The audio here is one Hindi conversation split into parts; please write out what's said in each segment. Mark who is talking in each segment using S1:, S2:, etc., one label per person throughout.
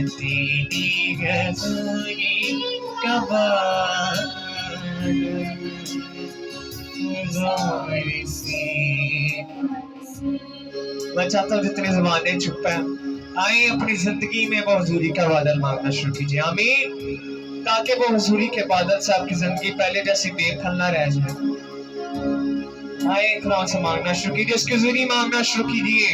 S1: तेरी हजूरी का बादल जोर से। मैं चाहता हूँ जितनी ज़बानें चुप हैं आए अपनी जिंदगी में वो हुजूरी का बादल मांगना शुरू कीजिए, आमीन, ताकि वो हुजूरी के बादल से आपकी जिंदगी पहले जैसी बेखल ना रह जाए। आए इकराम से मांगना शुरू कीजिए, उसकी हुजूरी मांगना शुरू कीजिए।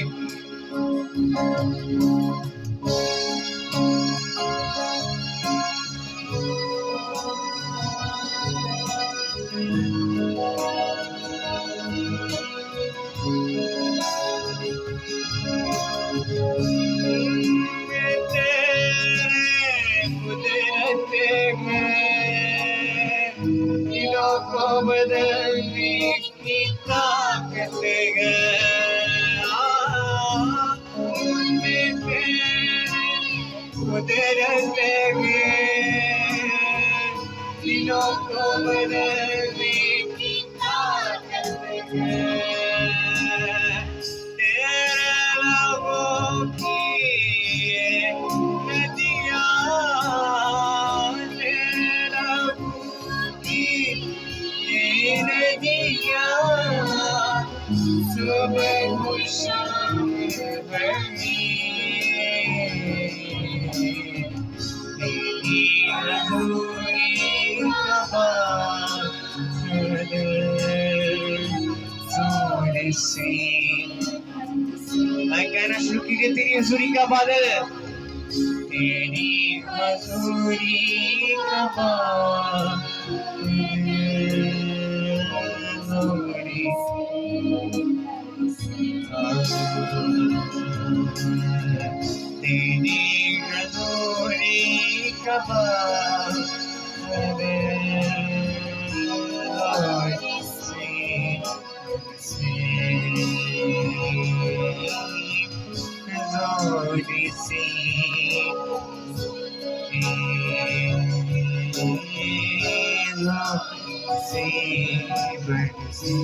S1: दिलों को बदलने की ताकत है, कुदरत है, दिलों को बदलने की ताकत है। तेरे लबों की नदियाँ, तेरे लबों की नदियाँ सुबह को शाम बनी, तेरी हजूरी का बादल जोर से। मैं कहना शुरू कीजिए, तेरी हजूरी का बादल, तेरी हजूरी का बादल जोर से। तेरी हजूरी का बादल जोर से बरसे।